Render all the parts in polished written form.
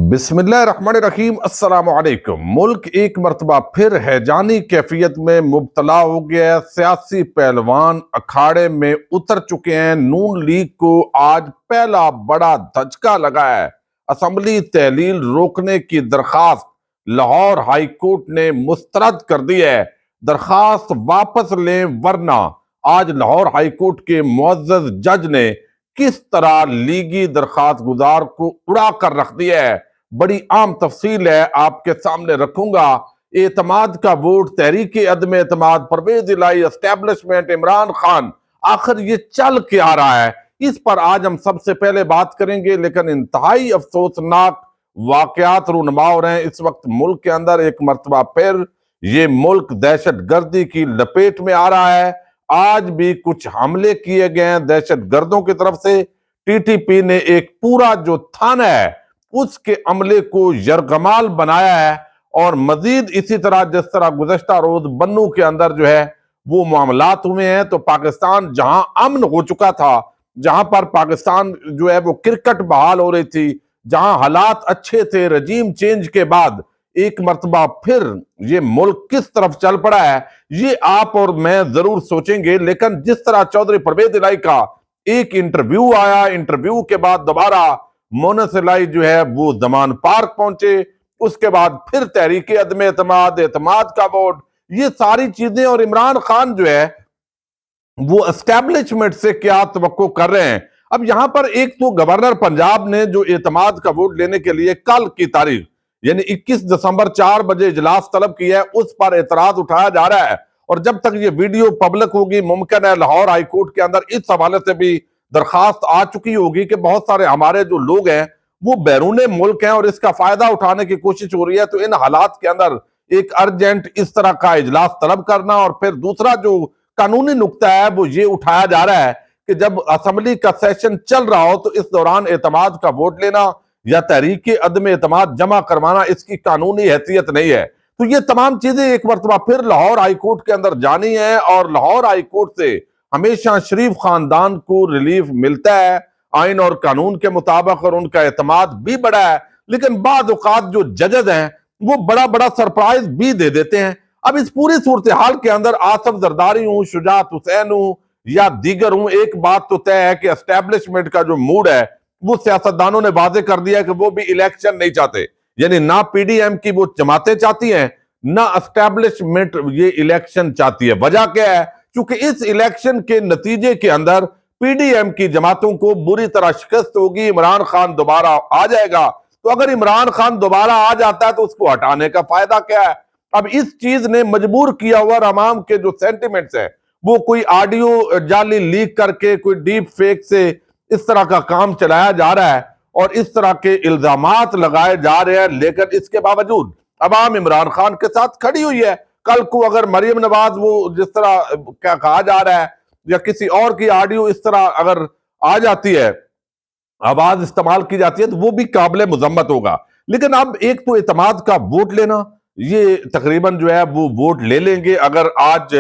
बिस्मिल्लाहिर्रहमानिर्रहीम अस्सलाम वालेकुम। मुल्क एक मर्तबा फिर हैजानी कैफियत में मुब्तला हो गया है। सियासी पहलवान अखाड़े में उतर चुके हैं। नून लीग को आज पहला बड़ा धचका लगा है। असम्बली तहलील रोकने की दरखास्त लाहौर हाई कोर्ट ने मुस्तरद कर दी है। दरखास्त वापस लें वरना। आज लाहौर हाई कोर्ट के मुअज़्ज़ज़ जज ने किस तरह लीगी दरखास्त गुजार को उड़ा कर रख दिया है, बड़ी आम तफसील है, आपके सामने रखूंगा। एतमाद का वोट, तहरीक अदम एतमाद, परवेज इलाही, एस्टेब्लिशमेंट, इमरान खान, आखिर ये चल क्या रहा है, इस पर आज हम सबसे पहले बात करेंगे। लेकिन इंतहाई अफसोसनाक वाकयात रूनुमा हो रहे हैं इस वक्त मुल्क के अंदर। एक मरतबा फिर ये मुल्क दहशत गर्दी की लपेट में आ रहा है। आज भी कुछ हमले किए गए हैं दहशत गर्दों की तरफ से। टीटीपी ने एक पूरा जो थाना है उसके अमले को यरगमाल बनाया है। और मजीद इसी तरह जिस तरह गुज़श्ता रोज बन्नू के अंदर जो है वो मामलात हुए हैं, तो पाकिस्तान जहां अमन हो चुका था, जहां पर पाकिस्तान जो है वो क्रिकेट बहाल हो रही थी, जहां हालात अच्छे थे, रजीम चेंज के बाद एक मर्तबा फिर ये मुल्क किस तरफ चल पड़ा है, ये आप और मैं जरूर सोचेंगे। लेकिन जिस तरह चौधरी परवेज इलाही का एक इंटरव्यू आया, इंटरव्यू के बाद दोबारा मोनस इलाही जो है वो जमान पार्क पहुंचे, उसके बाद फिर तहरीक अदम एतमाद, एतमाद का वोट, ये सारी चीजें, और इमरान खान जो है वो एस्टैब्लिशमेंट से क्या तवक्को कर रहे हैं। अब यहां पर एक तो गवर्नर पंजाब ने जो एतमाद का वोट लेने के लिए कल की तारीख यानी 21 दिसंबर 4 बजे इजलास तलब किया है, उस पर एतराज उठाया जा रहा है। और जब तक ये वीडियो पब्लिक होगी, मुमकिन है लाहौर हाई कोर्ट के अंदर इस हवाले से भी दरखास्त आ चुकी होगी कि बहुत सारे हमारे जो लोग हैं वो बैरूने मुल्क हैं और इसका फायदा उठाने की कोशिश हो रही है। तो इन हालात के अंदर एक अर्जेंट इस तरह का इजलास तलब करना, और फिर दूसरा जो कानूनी नुक्ता है वो ये उठाया जा रहा है कि जब असेंबली का सेशन चल रहा हो तो इस दौरान एतमाद का वोट लेना या तहरीक अदम एतमाद जमा करवाना, इसकी कानूनी हैसियत नहीं है। तो ये तमाम चीजें एक मरतबा फिर लाहौर हाई कोर्ट के अंदर जानी है। और लाहौर हाई कोर्ट से हमेशा शरीफ खानदान को रिलीफ मिलता है आइन और कानून के मुताबिक, और उनका एतमाद भी बड़ा है। लेकिन बाद औकात जो जजेस हैं वो बड़ा बड़ा सरप्राइज भी दे देते हैं। अब इस पूरी सूरत हाल के अंदर आसफ जरदारी हूं, शुजात हुसैन हूं या दीगर हूं, एक बात तो तय है कि एस्टेब्लिशमेंट का जो मूड है वो सियासतदानों ने वादे कर दिया है कि वो भी इलेक्शन नहीं चाहते। यानी ना पीडीएम की वो जमातें चाहती हैं, ना एस्टेब्लिशमेंट ये इलेक्शन चाहती है। वजह क्या है? क्योंकि इस इलेक्शन के नतीजे के अंदर पीडीएम की जमातों को बुरी तरह शिकस्त होगी, इमरान खान दोबारा आ जाएगा। तो अगर इमरान खान दोबारा आ जाता है तो उसको हटाने का फायदा क्या है? अब इस चीज ने मजबूर किया हुआ अवाम के जो सेंटिमेंट्स है, वो कोई ऑडियो जाली लीक करके, कोई डीप फेक से इस तरह का काम चलाया जा रहा है और इस तरह के इल्जामात लगाए जा रहे हैं। लेकिन इसके बावजूद अवाम इमरान खान के साथ खड़ी हुई है। कल को अगर मरियम नवाज वो जिस तरह क्या कहा जा रहा है या किसी और की ऑडियो इस तरह अगर आ जाती है, आवाज इस्तेमाल की जाती है, तो वो भी काबिल मुजम्मत होगा। लेकिन अब एक तो एतमाद का वोट लेना, ये तकरीबन जो है वो वोट ले लेंगे अगर आज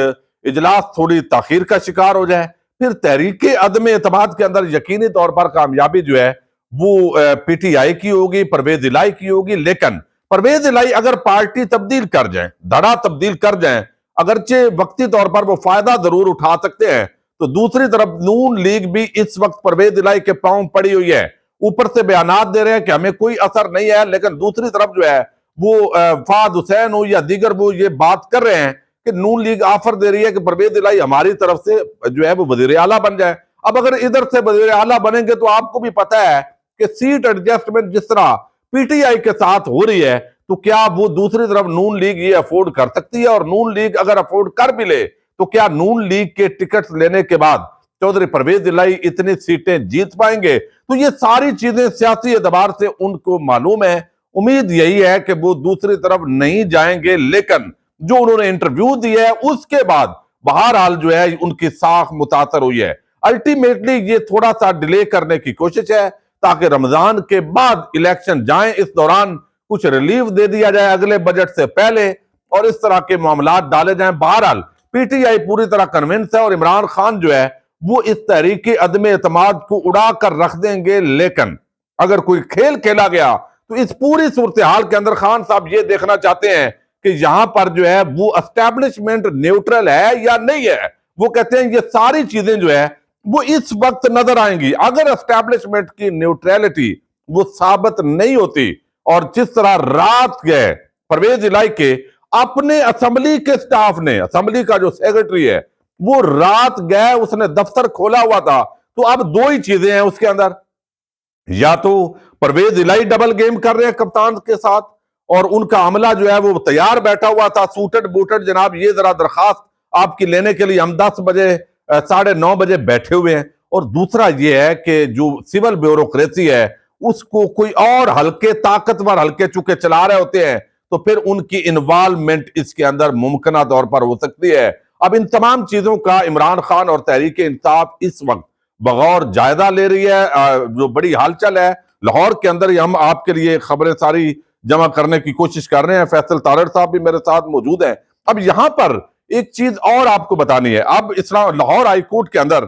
इजलास थोड़ी ताखीर का शिकार हो जाए। फिर तहरीक अदम एतमाद के अंदर यकीनी तौर पर कामयाबी जो है वो पीटीआई की होगी, परवेज इलाही की होगी। लेकिन परवेज इलाही अगर पार्टी तब्दील कर जाए, धड़ा तब्दील कर जाए, अगरचे वक्ती तौर पर वो फायदा जरूर उठा सकते हैं, तो दूसरी तरफ नून लीग भी इस वक्त परवेज इलाही के पांव पड़ी हुई है। ऊपर से बयानात दे रहे हैं कि हमें कोई असर नहीं है, लेकिन दूसरी तरफ जो है वो फाद हुसैन हो या दीगर वो ये बात कर रहे हैं कि नून लीग ऑफर दे रही है कि परवेज इलाही हमारी तरफ से जो है वो वजीर आला बन जाए। अब अगर इधर से वजीर आला बनेंगे तो आपको भी पता है कि सीट एडजस्टमेंट जिस तरह पीटीआई के साथ हो रही है, तो क्या वो दूसरी तरफ नून लीग ये अफोर्ड कर सकती है? और नून लीग अगर अफोर्ड कर भी ले तो क्या नून लीग के टिकट लेने के बाद चौधरी परवेज इलाही इतनी सीटें जीत पाएंगे? तो ये सारी चीजें सियासी एतबार से उनको मालूम है। उम्मीद यही है कि वो दूसरी तरफ नहीं जाएंगे। लेकिन जो उन्होंने इंटरव्यू दिया है उसके बाद बहरहाल जो है उनकी साख मुतासर हुई है। अल्टीमेटली ये थोड़ा सा डिले करने की कोशिश है ताकि रमजान के बाद इलेक्शन जाए, इस दौरान कुछ रिलीफ दे दिया जाए अगले बजट से पहले और इस तरह के मामला डाले जाएं। बहरहाल पीटीआई पूरी तरह कन्विंस है और इमरान खान जो है वो इस तहरीक अदम एतमाद को उड़ा कर रख देंगे। लेकिन अगर कोई खेल खेला गया तो इस पूरी सूरत हाल के अंदर खान साहब ये देखना चाहते हैं कि यहां पर जो है वो एस्टेब्लिशमेंट न्यूट्रल है या नहीं है। वो कहते हैं ये सारी चीजें जो है वो इस वक्त नजर आएंगी। अगर एस्टेब्लिशमेंट की न्यूट्रलिटी वो साबित नहीं होती, और जिस तरह रात गए परवेज इलाही के अपने असेंबली के स्टाफ ने, असेंबली का जो सेक्रेटरी है वो रात गए, उसने दफ्तर खोला हुआ था। तो अब दो ही चीजें हैं उसके अंदर, या तो परवेज इलाही डबल गेम कर रहे हैं कप्तान के साथ, और उनका अमला जो है वो तैयार बैठा हुआ था सूटेड बूटेड, जनाब ये जरा दरखास्त आपकी लेने के लिए हम 10 बजे 9:30 बजे बैठे हुए हैं। और दूसरा ये है कि जो सिविल ब्यूरोक्रेसी है उसको कोई और हल्के ताकतवर हल्के चुके चला रहे होते हैं, तो फिर उनकी इन्वॉल्वमेंट इसके अंदर मुमकिन तौर पर हो सकती है। अब इन तमाम चीजों का इमरान खान और तहरीक इंसाफ इस वक्त बगौर जायजा ले रही है। जो बड़ी हलचल है लाहौर के अंदर, हम आपके लिए खबरें सारी जमा करने की कोशिश कर रहे हैं। फैसल तारड़ साहब भी मेरे साथ मौजूद हैं। अब यहां पर एक चीज और आपको बतानी है। अब इस्लाम लाहौर हाई कोर्ट के अंदर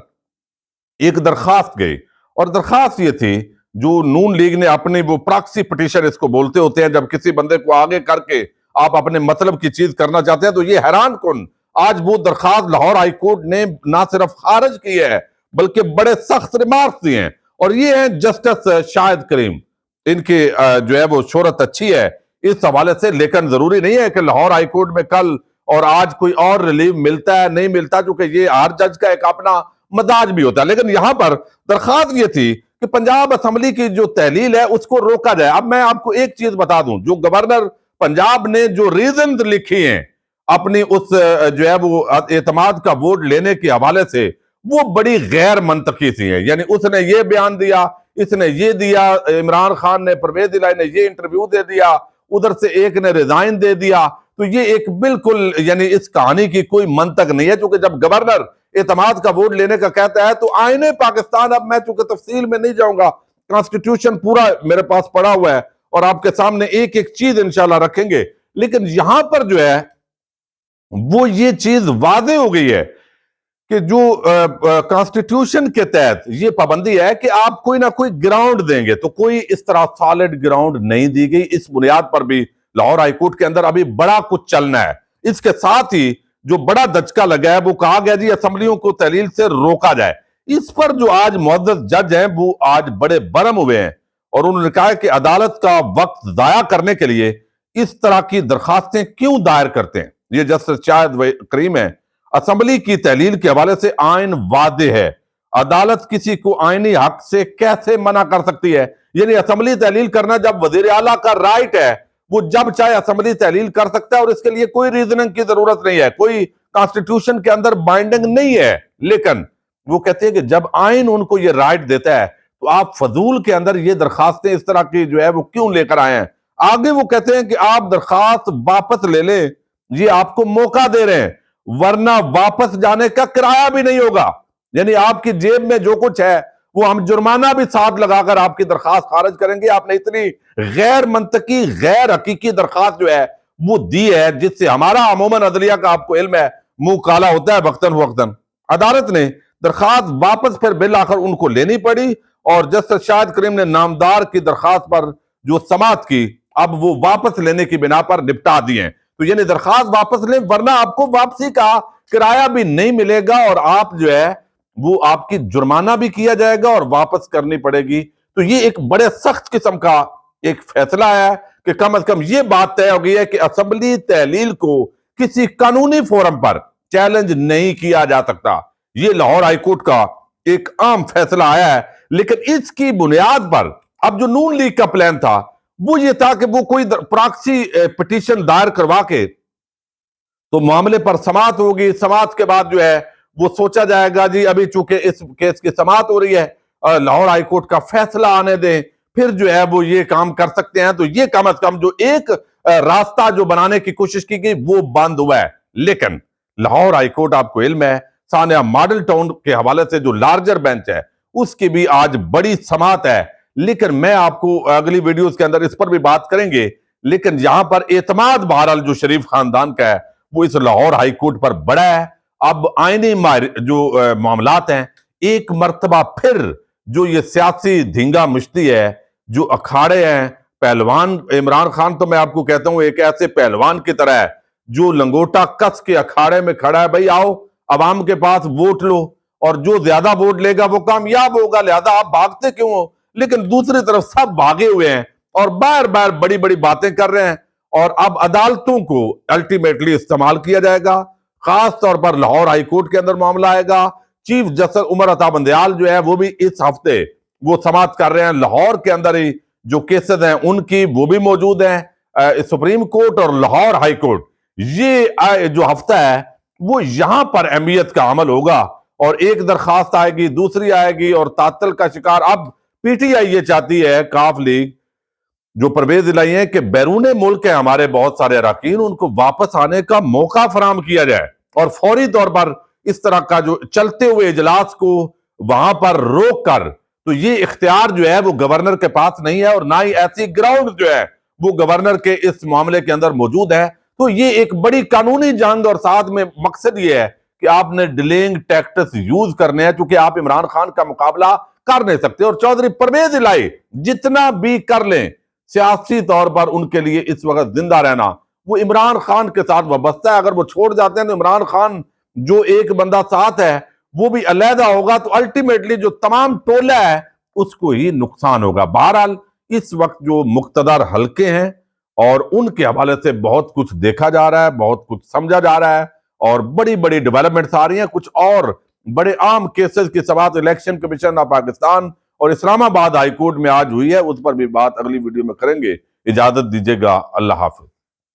एक दरखास्त गई, और दरखास्त ये थी, जो नून लीग ने अपनी वो प्रॉक्सी पिटीशन इसको बोलते होते हैं, जब किसी बंदे को आगे करके आप अपने मतलब की चीज करना चाहते हैं, तो ये हैरान कुन आज वो दरखास्त लाहौर हाई कोर्ट ने ना सिर्फ खारिज की है बल्कि बड़े सख्त रिमार्क्स दिए हैं। और ये है जस्टिस शाहिद करीम, इनकी जो है वो शोहरत अच्छी है इस हवाले से, लेकिन जरूरी नहीं है कि लाहौर हाई कोर्ट में कल और आज कोई और रिलीफ मिलता है नहीं मिलता, क्योंकि ये हर जज का एक अपना मजाज भी होता है। लेकिन यहां पर दरखास्त ये थी कि पंजाब असेंबली की जो तहलील है उसको रोका जाए। अब मैं आपको एक चीज बता दूं, जो गवर्नर पंजाब ने जो रीजन लिखी हैं अपनी उस जो है वो एतमाद का वोट लेने के हवाले से, वो बड़ी गैर मंतकी सी है। यानी उसने ये बयान दिया, इसने ये दिया, इमरान खान ने, परवेज इलाही ने ये इंटरव्यू दे दिया, उधर से एक ने रिजाइन दे दिया। तो ये एक बिल्कुल यानी इस कहानी की कोई मंतक नहीं है, क्योंकि जब गवर्नर एतमाद का वोट लेने का कहता है तो आईने पाकिस्तान, अब मैं चूंकि तफसील में नहीं जाऊंगा, कॉन्स्टिट्यूशन पूरा मेरे पास पड़ा हुआ है और आपके सामने एक एक चीज इंशाल्लाह रखेंगे। लेकिन यहां पर जो है वो ये चीज वादे हो गई है कि जो कॉन्स्टिट्यूशन के तहत ये पाबंदी है कि आप कोई ना कोई ग्राउंड देंगे, तो कोई इस तरह सॉलिड ग्राउंड नहीं दी गई। इस बुनियाद पर भी लाहौर हाईकोर्ट के अंदर अभी बड़ा कुछ चलना है। इसके साथ ही जो बड़ा दचका लगा है वो कहा गया जी असेंबलियों को तहलील से रोका जाए। इस पर जो आज मुअद्दद जज हैं वो आज बड़े बरम हुए हैं, और उन्होंने कहा कि अदालत का वक्त जाया करने के लिए इस तरह की दरखास्तें क्यों दायर करते हैं। ये जस्टिस शाहिद करीम है, असेंबली की तहलील के हवाले से आइन वादे है, अदालत किसी को आईनी हक से कैसे मना कर सकती है। यानी असेंबली तहलील करना जब वजीर आला का राइट है, वो जब चाहे असेंबली तहलील कर सकता है और इसके लिए कोई रीजनिंग की जरूरत नहीं है, कोई कॉन्स्टिट्यूशन के अंदर बाइंडिंग नहीं है। लेकिन वो कहते हैं कि जब आइन उनको ये राइट देता है तो आप फजूल के अंदर ये दरखास्तें इस तरह की जो है वो क्यों लेकर आए हैं। आगे वो कहते हैं कि आप दरखास्त वापस ले लें, ये आपको मौका दे रहे हैं, वरना वापस जाने का किराया भी नहीं होगा। यानी आपकी जेब में जो कुछ है वो हम जुर्माना भी साथ लगाकर आपकी दरखास्त खारिज करेंगे। आपने इतनी गैर मंतकी गैर हकीकी दरखास्त जो है वो दी है, जिससे हमारा अमूमन अदलिया का आपको इल्म है मुंह काला होता है वक्तन वक्तन। अदालत ने दरखास्त वापस फिर बिल आखिर उनको लेनी पड़ी, और जस्टिस शाहिद करीम ने नामदार की दरखास्त पर जो समाअत की, अब वो वापस लेने की बिना पर निपटा दी है। तो यानी दरखास्त वापस लें, वरना आपको वापसी का किराया भी नहीं मिलेगा और आप जो है वो आपकी जुर्माना भी किया जाएगा और वापस करनी पड़ेगी। तो ये एक बड़े सख्त किस्म का एक फैसला है कि कम से कम ये बात तय हो गई है कि असेंबली तहलील को किसी कानूनी फोरम पर चैलेंज नहीं किया जा सकता। ये लाहौर हाईकोर्ट का एक आम फैसला आया है। लेकिन इसकी बुनियाद पर अब जो नून लीग का प्लान था वो ये था कि वो कोई प्रॉक्सी पिटीशन दायर करवा के तो मामले पर समाअत होगी। समाअत के बाद जो है वो सोचा जाएगा जी अभी चूंकि इस केस की समाअत हो रही है, लाहौर हाईकोर्ट का फैसला आने दें, फिर जो है वो ये काम कर सकते हैं। तो ये कम से कम जो एक रास्ता जो बनाने की कोशिश की गई वो बंद हुआ है। लेकिन लाहौर हाईकोर्ट आपको इल्म है सानिया मॉडल टाउन के हवाले से जो लार्जर बेंच है उसकी भी आज बड़ी समाअत है। लेकिन मैं आपको अगली वीडियोस के अंदर इस पर भी बात करेंगे। लेकिन यहां पर एतमाद बहरहाल जो शरीफ खानदान का है वो इस लाहौर हाईकोर्ट पर बड़ा है। अब आईनी जो मामलात हैं, एक मर्तबा फिर जो ये सियासी धींगा मुश्ती है, जो अखाड़े हैं, पहलवान इमरान खान तो मैं आपको कहता हूं एक ऐसे पहलवान की तरह है जो लंगोटा कस के अखाड़े में खड़ा है, भाई आओ अवाम के पास वोट लो और जो ज्यादा वोट लेगा वो कामयाब होगा, लिहाजा आप भागते क्यों हो। लेकिन दूसरी तरफ सब भागे हुए हैं और बार बार बड़ी बड़ी बातें कर रहे हैं और अब अदालतों को अल्टीमेटली इस्तेमाल किया जाएगा। खास तौर पर लाहौर हाईकोर्ट के अंदर मामला आएगा। चीफ जस्टिस उमर अता बंदयाल जो है वो भी इस हफ्ते वो समाप्त कर रहे हैं। लाहौर के अंदर ही जो केसेस हैं उनकी वो भी मौजूद हैं। सुप्रीम कोर्ट और लाहौर हाई कोर्ट ये जो हफ्ता है वो यहां पर अहमियत का अमल होगा और एक दरखास्त आएगी, दूसरी आएगी और तातल का शिकार अब पीटीआई ये चाहती है, काफ लीग जो परवेज इलाही है कि बैरून मुल्क है हमारे बहुत सारे अरकान, उनको वापस आने का मौका फराम किया जाए और फौरी तौर पर इस तरह का जो चलते हुए इजलास को वहां पर रोक कर, तो ये इख्तियार जो है वो गवर्नर के पास नहीं है और ना ही ऐसी ग्राउंड जो है वो गवर्नर के इस मामले के अंदर मौजूद है। तो ये एक बड़ी कानूनी जंग और साथ में मकसद ये है कि आपने डिलेइंग टैक्टिक्स यूज करने हैं क्योंकि आप इमरान खान का मुकाबला कर नहीं सकते और चौधरी परवेज इलाही जितना भी कर लें सियासी तौर पर उनके लिए इस वक्त जिंदा रहना वो इमरान खान के साथ वाबस्ता है। अगर वो छोड़ जाते हैं तो इमरान खान जो एक बंदा साथ है वो भी अलहदा होगा तो अल्टीमेटली जो तमाम टोला है उसको ही नुकसान होगा। बहरहाल इस वक्त जो मुक्तदर हल्के हैं और उनके हवाले से बहुत कुछ देखा जा रहा है, बहुत कुछ समझा जा रहा है और बड़ी बड़ी डेवलपमेंट्स आ रही हैं। कुछ और बड़े आम केसेस की समाअत इलेक्शन कमीशन ऑफ पाकिस्तान और इस्लामाबाद हाईकोर्ट में आज हुई है, उस पर भी बात अगली वीडियो में करेंगे। इजाजत दीजिएगा, अल्लाह हाफिज।